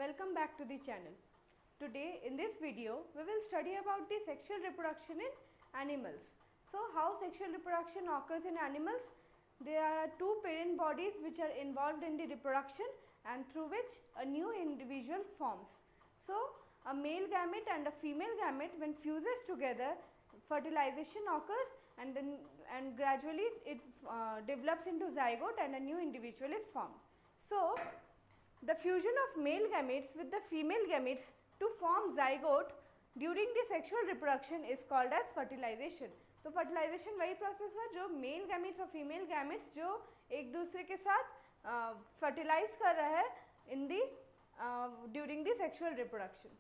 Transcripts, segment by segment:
welcome back to the channel. Today in this video we will study about the sexual reproduction in animals. So how sexual reproduction occurs in animals? There are two parent bodies which are involved in the reproduction and through which a new individual forms. So a male gamete and a female gamete, when fuses together, fertilization occurs and gradually it develops into zygote and a new individual is formed. So the fusion of male gametes with the female gametes to form zygote during the sexual reproduction is called as fertilization. तो fertilization वही process है जो male gametes और female gametes जो एक दूसरे के साथ fertilize कर रहा है in the during the sexual reproduction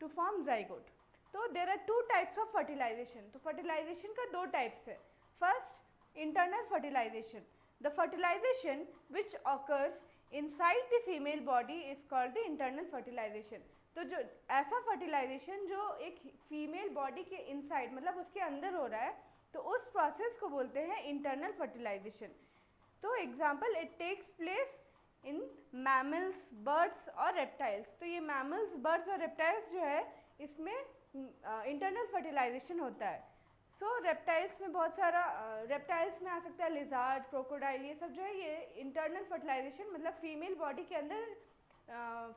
to form zygote. तो there are two types of fertilization. तो fertilization का दो types है. First, internal fertilization. The fertilization which occurs inside the female body is called the internal fertilization. तो जो ऐसा fertilization जो एक female body के inside मतलब उसके अंदर हो रहा है तो उस process को बोलते हैं internal fertilization. तो example, it takes place in mammals, birds और reptiles. तो ये mammals, birds और reptiles जो है इसमें internal fertilization होता है. सो रेप्टाइल्स में बहुत सारा रेप्टाइल्स में आ सकता है लिजार्ड, क्रोकोडाइल, ये सब जो है ये इंटरनल फर्टिलाइजेशन मतलब फीमेल बॉडी के अंदर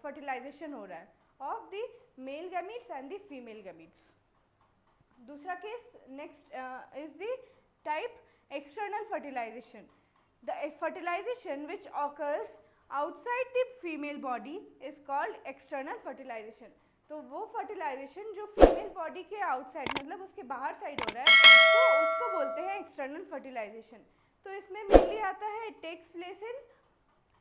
फर्टिलाइजेशन हो रहा है of the male gametes and the female gametes. दूसरा case next is the type external fertilisation. The fertilisation which occurs outside the female body is called external fertilisation. तो वो fertilisation जो female body के outside मतलब उसके बाहर side हो रहा है तो उसको बोलते हैं एक्सटर्नल फर्टिलाइजेशन. तो इसमें मेनली आता है it takes place in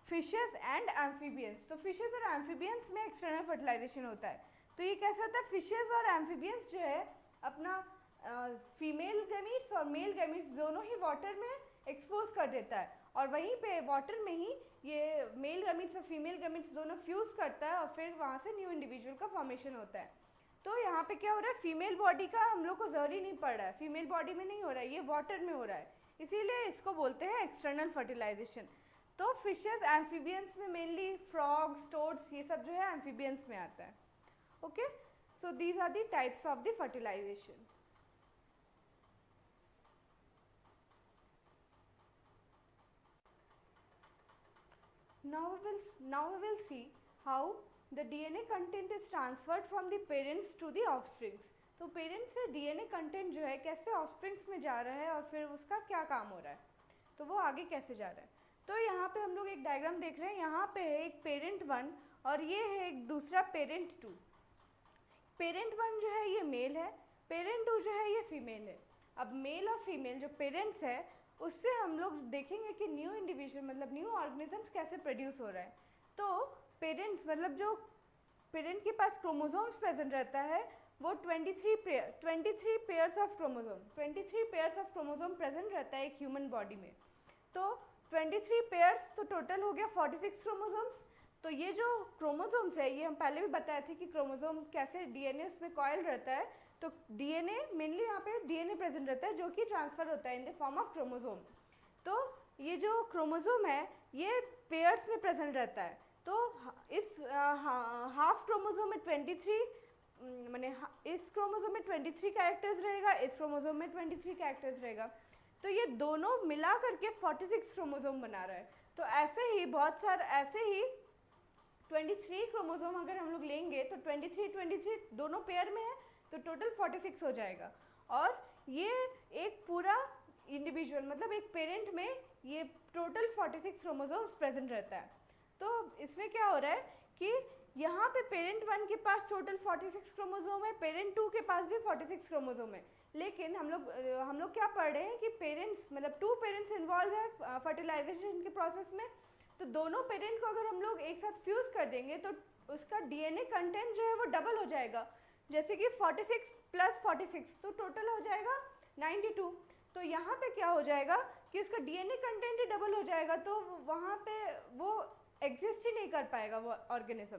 fishes and amphibians. तो फिशेस और एम्फीबियंस में एक्सटर्नल फर्टिलाइजेशन होता है. तो ये कैसे होता है, फिशेस और एम्फीबियंस जो है अपना फीमेल गैमीट्स और मेल गैमीट्स दोनों ही वाटर में एक्सपोज कर देता है और वहीं पे वाटर में ही ये मेल गैमीट्स और फीमेल गैमीट्स दोनों फ्यूज करता है और फिर वहाँ से न्यू इंडिविजुअल का फॉर्मेशन होता है. तो यहाँ पे क्या हो रहा है, फीमेल बॉडी का हम लोग को जरूर ही नहीं पड़ रहा है, फीमेल बॉडी में नहीं हो रहा है, ये वाटर में हो रहा है, इसीलिए इसको बोलते हैं एक्सटर्नल फर्टिलाइजेशन. तो फिशेस एम्फीबियंस में मेनली फ्रॉग्स, टोड्स ये सब जो है एम्फीबियंस में आता है. Okay, so these are the types of the fertilisation. Now we will see how the DNA content is transferred from the parents to the offsprings. तो parents से डीएनए कंटेंट जो है कैसे ऑफस्प्रिंग्स में जा रहा है और फिर उसका क्या काम हो रहा है, तो वो आगे कैसे जा रहा है. तो यहाँ पे हम लोग एक डायग्राम देख रहे हैं. यहाँ पे है एक पेरेंट 1 और ये है एक दूसरा पेरेंट 2. पेरेंट 1 जो है ये मेल है, पेरेंट 2 जो है ये फीमेल है. अब मेल और फीमेल जो पेरेंट्स है उससे हम लोग देखेंगे कि न्यू इंडिविजुअल मतलब न्यू ऑर्गेनिजम्स कैसे प्रोड्यूस हो रहा है. तो पेरेंट्स मतलब जो पेरेंट के पास क्रोमोसोम्स प्रेजेंट रहता है वो 23 पेयर्स ऑफ क्रोमोसोम प्रेजेंट रहता है एक ह्यूमन बॉडी में. तो 23 पेयर्स तो टोटल हो गया 46 क्रोमोसोम्स. तो ये जो क्रोमोसोम्स है ये हम पहले भी बताए थे कि क्रोमोसोम कैसे डीएनए उसमें कॉइल रहता है. तो डीएनए मेनली यहाँ पे डीएनए प्रेजेंट रहता है जो कि ट्रांसफर होता है in the form of chromosome. तो ये जो क्रोमोसोम है ये पेयर्स में प्रेजेंट रहता है. तो इस हाफ क्रोमोसोम में 23 माने इस क्रोमोसोम में 23 कैरेक्टर्स रहेगा, इस क्रोमोसोम में 23 कैरेक्टर्स रहेगा. तो ये दोनों मिला करके 46 क्रोमोसोम बना रहा है. तो ऐसे ही बहुत सारे ऐसे ही 23 क्रोमोसोम अगर हम लोग लेंगे तो 23 दोनों पेयर में है तो टोटल 46 हो जाएगा. और ये एक पूरा इंडिविजुअल मतलब एक पेरेंट में ये टोटल 46 क्रोमोसोम्स प्रेजेंट रहता है. तो इसमें क्या हो रहा है कि यहाँ पे पेरेंट 1 के पास टोटल 46 क्रोमोसोम है, पेरेंट 2 के पास भी 46 क्रोमोसोम है. लेकिन हम लोग क्या पढ़ रहे हैं कि पेरेंट्स मतलब 2 पेरेंट्स इन्वॉल्व है फर्टिलाइजेशन के प्रोसेस में. तो दोनों पेरेंट को अगर हम लोग एक साथ फ्यूज कर देंगे तो उसका डीएनए कंटेंट जो है वो डबल हो जाएगा. जैसे कि 46 प्लस 46 तो टोटल हो जाएगा 92. तो यहाँ पे क्या हो जाएगा कि इसका डीएनए कंटेंट ही डबल हो जाएगा. तो वहाँ पे वो एग्जिस्ट ही नहीं कर पाएगा वो ऑर्गेनिज्म.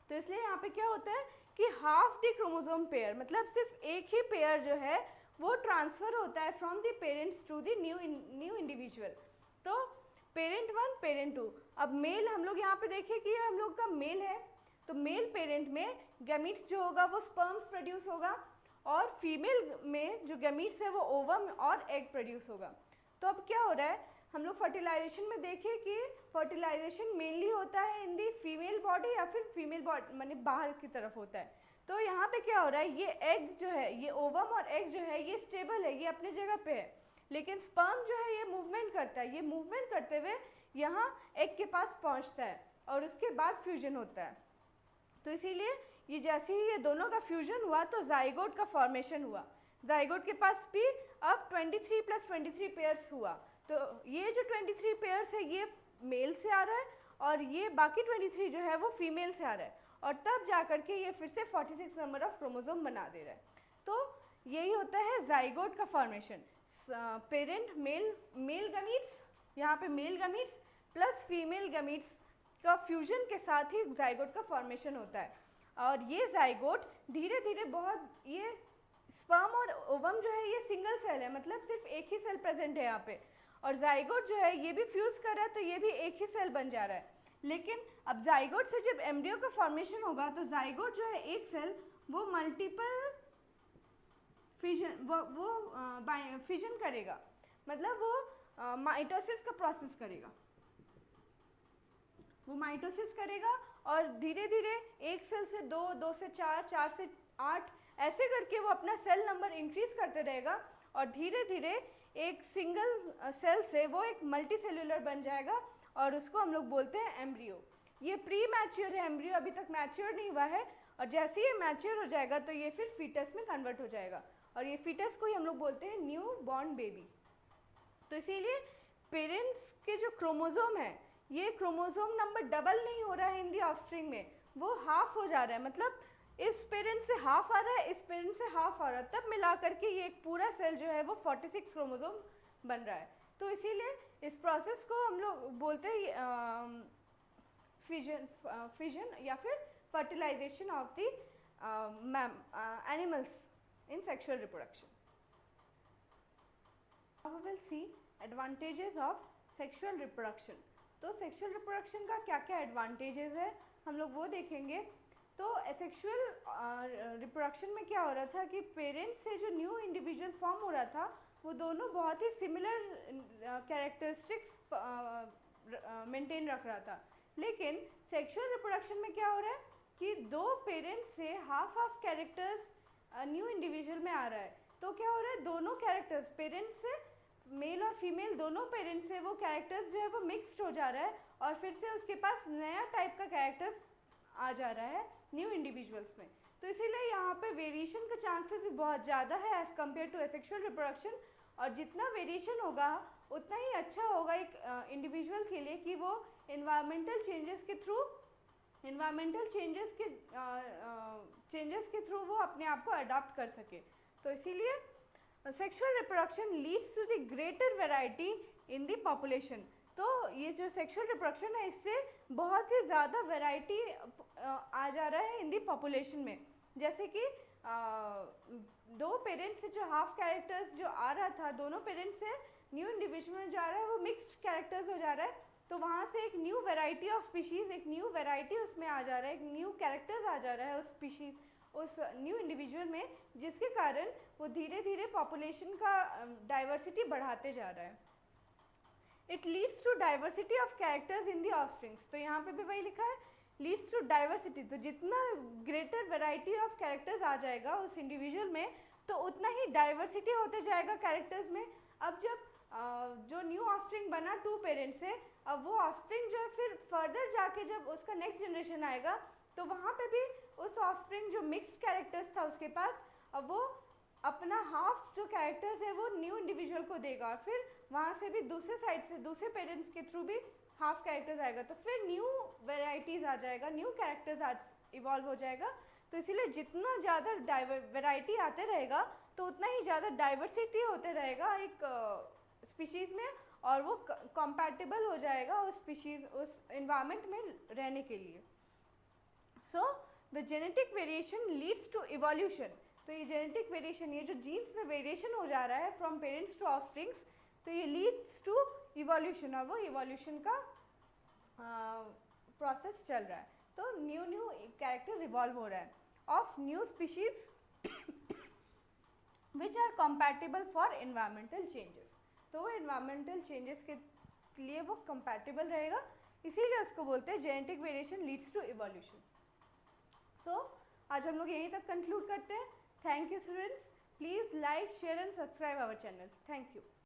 तो इसलिए यहाँ पे क्या होता है कि हाफ द क्रोमोसोम पेयर मतलब सिर्फ एक ही पेयर जो है वो ट्रांसफर होता है from the parents to the new individual. तो पेरेंट 1 पेरेंट 2। अब मेल हम लोग यहाँ पे देखें कि हम लोग का मेल है, तो मेल पेरेंट में गैमीट्स जो होगा वो स्पर्म्स प्रोड्यूस होगा, और फीमेल में जो गैमीट्स है वो ओवम और एग प्रोड्यूस होगा। तो अब क्या हो रहा है, हम लोग फर्टिलाइजेशन में देखें कि फर्टिलाइजेशन मेनली होता है इन दी फीमेल बॉडी या फिर फीमेल बॉडी माने बाहर की तरफ होता है। तो यहाँ पे क्या हो रहा है, ये एग जो है, ये ओवम और एग जो है ये स्टेबल है, ये अपने जगह पे है, लेकिन स्पर्म जो है ये मूवमेंट करता है, ये मूवमेंट करते हुए यहाँ एग के पास पहुँचता है और उसके बाद फ्यूजन होता है। तो इसीलिए ये जैसे ही ये दोनों का फ्यूजन हुआ तो जाइगोट का फॉर्मेशन हुआ। जाइगोट के पास भी अब 23 + 23 पेयर्स हुआ। तो ये जो 23 पेयर्स है ये मेल से आ रहा है और ये बाकी 23 जो है वो फीमेल से आ रहा है, और तब जा कर के ये फिर से 46 नंबर ऑफ क्रोमोसोम बना दे रहा है। तो यही होता है जाइगोट का फॉर्मेशन। पेरेंट मेल गमीट्स, यहाँ पे mail gametes plus female gametes का फ्यूजन के साथ ही जाइगोट का फॉर्मेशन होता है। और ये जाइगोट धीरे धीरे बहुत, ये स्पर्म और ओवम जो है ये सिंगल सेल है, मतलब सिर्फ एक ही सेल प्रेजेंट है यहाँ पे, और जाइगोट जो है ये भी फ्यूज कर रहा है तो ये भी एक ही सेल बन जा रहा है। लेकिन अब जाइगोट से जब एम्ब्रियो का फॉर्मेशन होगा तो जाइगोट जो है एक सेल वो मल्टीपल फिजन वो फिजन करेगा, मतलब वो माइटोसिस का प्रोसेस करेगा, वो माइटोसिस करेगा और धीरे धीरे एक सेल से 2, 2 से 4, 4 से 8 ऐसे करके वो अपना सेल नंबर इंक्रीज करते रहेगा और धीरे धीरे एक सिंगल सेल से वो एक मल्टी सेल्यूलर बन जाएगा और उसको हम लोग बोलते हैं एम्ब्रियो। ये प्री मैच्योर है, एम्ब्रियो अभी तक मैच्योर नहीं हुआ है, और जैसे ही ये मैच्योर हो जाएगा तो ये फिर फीटस में कन्वर्ट हो जाएगा, और ये फीटस को ही हम लोग बोलते हैं न्यू बॉर्न बेबी। तो इसीलिए पेरेंट्स के जो क्रोमोसोम है ये क्रोमोसोम नंबर डबल नहीं हो रहा है इन दी ऑफस्प्रिंग में, वो हाफ हो जा रहा है, मतलब इस पेरेंट से हाफ आ रहा है, इस पेरेंट से हाफ आ रहा है, तब मिला करके ये एक पूरा सेल जो है वो 46 क्रोमोसोम बन रहा है। तो इसीलिए इस प्रोसेस को हम लोग बोलते हैं फिजन या फिर fertilisation of the animals in sexual reproduction. Now we will see advantages of sexual reproduction। तो सेक्सुअल रिप्रोडक्शन का क्या क्या एडवांटेजेस है हम लोग वो देखेंगे। तो सेक्सुअल रिप्रोडक्शन में क्या हो रहा था कि पेरेंट्स से जो न्यू इंडिविजुअल फॉर्म हो रहा था वो दोनों बहुत ही सिमिलर कैरेक्टरिस्टिक्स मेंटेन रख रहा था, लेकिन सेक्सुअल रिप्रोडक्शन में क्या हो रहा है कि दो पेरेंट्स से half half characters new individual में आ रहा है। तो क्या हो रहा है, दोनों कैरेक्टर्स पेरेंट्स से मेल और फीमेल दोनों पेरेंट्स से वो कैरेक्टर्स जो है वो मिक्सड हो जा रहा है और फिर से उसके पास नया टाइप का कैरेक्टर्स आ जा रहा है न्यू इंडिविजुअल्स में। तो इसीलिए यहाँ पे वेरिएशन का चांसेस भी बहुत ज़्यादा है as compare to asexual reproduction, और जितना वेरिएशन होगा उतना ही अच्छा होगा एक इंडिविजुअल के लिए कि वो इन्वायरमेंटल चेंजेस के थ्रू वो अपने आप को अडॉप्ट कर सके। तो इसीलिए sexual reproduction leads to the greater variety in the population. तो ये जो सेक्सुअल रिप्रोडक्शन है इससे बहुत ही ज़्यादा वैरायटी आ जा रहा है इन दी पॉपुलेशन में। जैसे कि दो पेरेंट्स से जो हाफ कैरेक्टर्स जो आ रहा था, दोनों पेरेंट्स से न्यू इंडिविजुअल में जा रहा है वो मिक्स्ड कैरेक्टर्स हो जा रहा है, तो वहाँ से एक न्यू वैरायटी ऑफ स्पीशीज़, एक न्यू वैरायटी उसमें आ जा रहा है, एक न्यू कैरेक्टर्स आ जा रहा है उस स्पीशीज़, उस न्यू इंडिविजुअल में, जिसके कारण वो धीरे धीरे पॉपुलेशन का डाइवर्सिटी बढ़ाते जा रहा है। It leads to diversity of characters in the offsprings. तो यहाँ पे भी वही लिखा है, लीड्स टू डाइवर्सिटी। तो जितना ग्रेटर वैरायटी ऑफ कैरेक्टर्स आ जाएगा उस इंडिविजुअल में तो उतना ही डाइवर्सिटी होते जाएगा कैरेक्टर्स में। अब जब जो न्यू ऑफस्प्रिंग बना टू पेरेंट्स से, अब वो ऑफस्प्रिंग जो है फिर फर्दर जाके जब उसका नेक्स्ट जनरेशन आएगा तो वहाँ पे भी उस ऑफस्प्रिंग जो मिक्स्ड कैरेक्टर्स था उसके पास, अब वो अपना हाफ जो कैरेक्टर्स है वो न्यू इंडिविजुअल को देगा, और फिर वहाँ से भी दूसरे साइड से दूसरे पेरेंट्स के थ्रू भी हाफ कैरेक्टर्स आएगा, तो फिर न्यू वेराइटीज़ आ जाएगा, न्यू कैरेक्टर्स इवॉल्व हो जाएगा। तो इसीलिए जितना ज़्यादा वेराइटी आते रहेगा तो उतना ही ज़्यादा डाइवर्सिटी होते रहेगा एक स्पीशीज़ में, और वो कंपैटिबल हो जाएगा उस स्पीशीज़ उस एनवायरनमेंट में रहने के लिए। So the genetic variation leads to evolution. तो ये जेनेटिक वेरिएशन, ये जो जीन्स में वेरिएशन हो जा रहा है फ्रॉम पेरेंट्स टू ऑफस्प्रिंग्स, तो ये लीड्स टू इवोल्यूशन, और वो इवोल्यूशन का प्रोसेस चल रहा है। तो न्यू न्यू कैरेक्टर्स इवॉल्व हो रहा है of new species which are compatible for environmental changes. तो वो एनवायरमेंटल चेंजेस के लिए वो कंपैटिबल रहेगा, इसीलिए उसको बोलते हैं genetic variation leads to evolution. So आज हम लोग यहीं तक कंक्लूड करते हैं। Thank you students, please like share and subscribe our channel. Thank you.